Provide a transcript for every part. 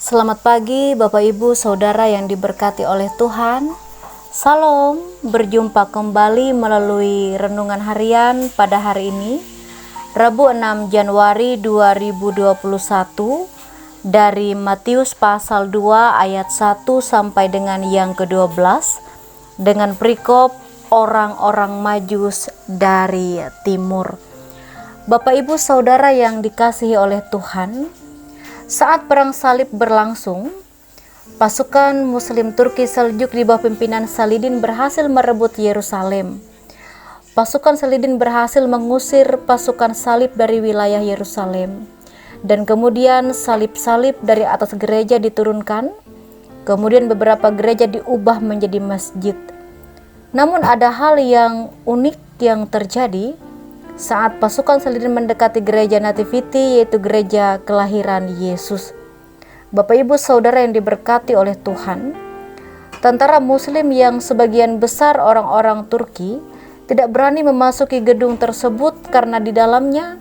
Selamat pagi Bapak Ibu Saudara yang diberkati oleh Tuhan. Salam, berjumpa kembali melalui renungan harian pada hari ini, Rabu 6 Januari 2021, dari Matius pasal 2 ayat 1 sampai dengan yang ke-12, dengan perikop orang-orang Majus dari timur. Bapak Ibu Saudara yang dikasihi oleh Tuhan, saat perang salib berlangsung, pasukan Muslim Turki Seljuk di bawah pimpinan Saladin berhasil merebut Yerusalem. Pasukan Saladin berhasil mengusir pasukan salib dari wilayah Yerusalem. Dan kemudian salib-salib dari atas gereja diturunkan. Kemudian beberapa gereja diubah menjadi masjid. Namun ada hal yang unik yang terjadi saat pasukan Saladin mendekati gereja Nativity, yaitu gereja kelahiran Yesus. Bapak Ibu Saudara yang diberkati oleh Tuhan, tentara Muslim yang sebagian besar orang-orang Turki tidak berani memasuki gedung tersebut karena di dalamnya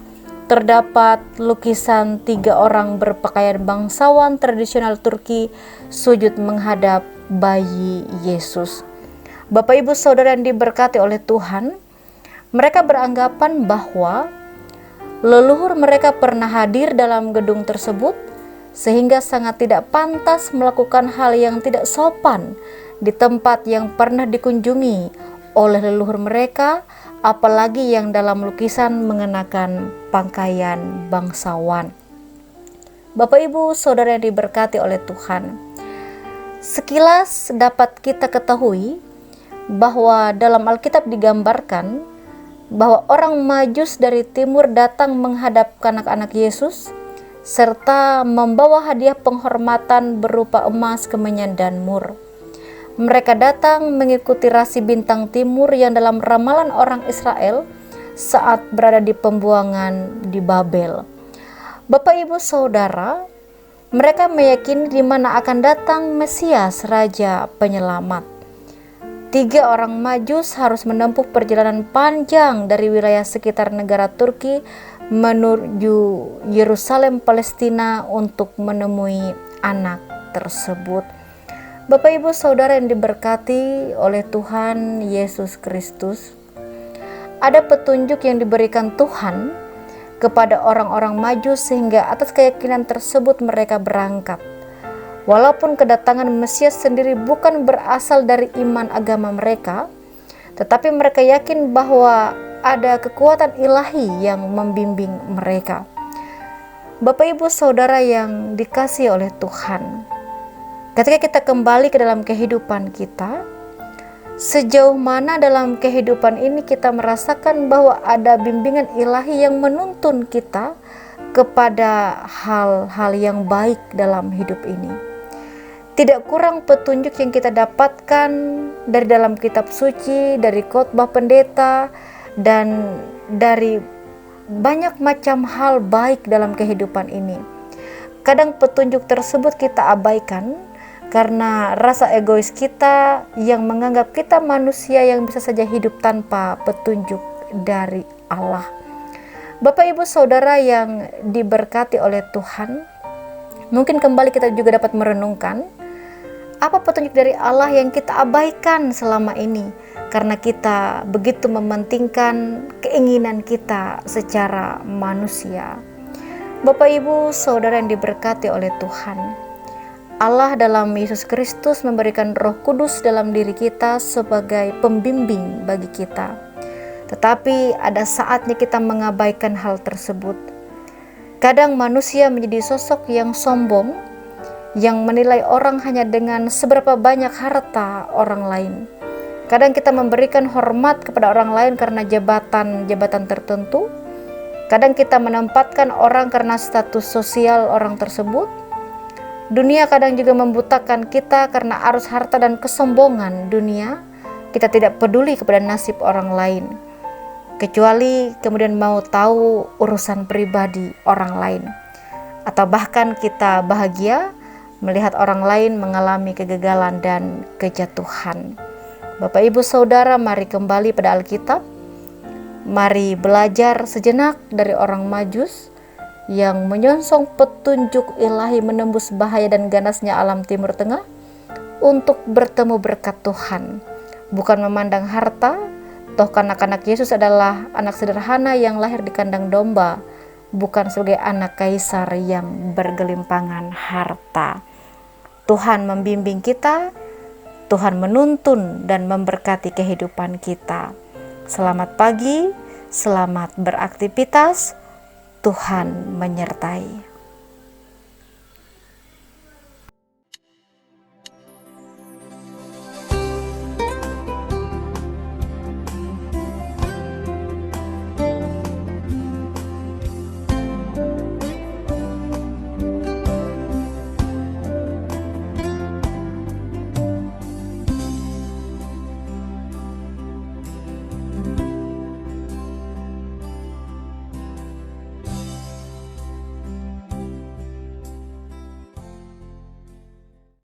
terdapat lukisan 3 orang berpakaian bangsawan tradisional Turki sujud menghadap bayi Yesus. Bapak Ibu Saudara yang diberkati oleh Tuhan, mereka beranggapan bahwa leluhur mereka pernah hadir dalam gedung tersebut, sehingga sangat tidak pantas melakukan hal yang tidak sopan di tempat yang pernah dikunjungi oleh leluhur mereka, apalagi yang dalam lukisan mengenakan pakaian bangsawan. Bapak Ibu Saudara yang diberkati oleh Tuhan, sekilas dapat kita ketahui bahwa dalam Alkitab digambarkan bahwa orang Majus dari timur datang menghadap anak-anak Yesus serta membawa hadiah penghormatan berupa emas, kemenyan, dan mur. Mereka datang mengikuti rasi bintang timur yang dalam ramalan orang Israel saat berada di pembuangan di Babel. Bapak Ibu Saudara, mereka meyakini di mana akan datang Mesias, Raja Penyelamat. 3 orang Majus harus menempuh perjalanan panjang dari wilayah sekitar negara Turki menuju Yerusalem, Palestina untuk menemui anak tersebut. Bapak Ibu Saudara yang diberkati oleh Tuhan Yesus Kristus, ada petunjuk yang diberikan Tuhan kepada orang-orang Majus sehingga atas keyakinan tersebut mereka berangkat. Walaupun kedatangan Mesias sendiri bukan berasal dari iman agama mereka, tetapi mereka yakin bahwa ada kekuatan ilahi yang membimbing mereka. Bapak Ibu Saudara yang dikasihi oleh Tuhan, ketika kita kembali ke dalam kehidupan kita, sejauh mana dalam kehidupan ini kita merasakan bahwa ada bimbingan ilahi yang menuntun kita kepada hal-hal yang baik dalam hidup ini. Tidak kurang petunjuk yang kita dapatkan dari dalam kitab suci, dari khotbah pendeta, dan dari banyak macam hal baik dalam kehidupan ini. Kadang petunjuk tersebut kita abaikan karena rasa egois kita yang menganggap kita manusia yang bisa saja hidup tanpa petunjuk dari Allah. Bapak Ibu Saudara yang diberkati oleh Tuhan, mungkin kembali kita juga dapat merenungkan apa petunjuk dari Allah yang kita abaikan selama ini karena kita begitu mementingkan keinginan kita secara manusia. Bapak Ibu Saudara yang diberkati oleh Tuhan, Allah dalam Yesus Kristus memberikan Roh Kudus dalam diri kita sebagai pembimbing bagi kita. Tetapi ada saatnya kita mengabaikan hal tersebut. Kadang manusia menjadi sosok yang sombong, yang menilai orang hanya dengan seberapa banyak harta orang lain. Kadang kita memberikan hormat kepada orang lain karena jabatan tertentu. Kadang kita menempatkan orang karena status sosial orang tersebut. Dunia kadang juga membutakan kita karena arus harta dan kesombongan dunia. Kita tidak peduli kepada nasib orang lain, kecuali kemudian mau tahu urusan pribadi orang lain. Atau bahkan kita bahagia melihat orang lain mengalami kegagalan dan kejatuhan. Bapak Ibu Saudara, mari kembali pada Alkitab. Mari belajar sejenak dari orang Majus yang menyongsong petunjuk ilahi menembus bahaya dan ganasnya alam Timur Tengah untuk bertemu berkat Tuhan, bukan memandang harta. Toh anak-anak Yesus adalah anak sederhana yang lahir di kandang domba, bukan sebagai anak kaisar yang bergelimpangan harta. Tuhan membimbing kita, Tuhan menuntun dan memberkati kehidupan kita. Selamat pagi, selamat beraktivitas, Tuhan menyertai.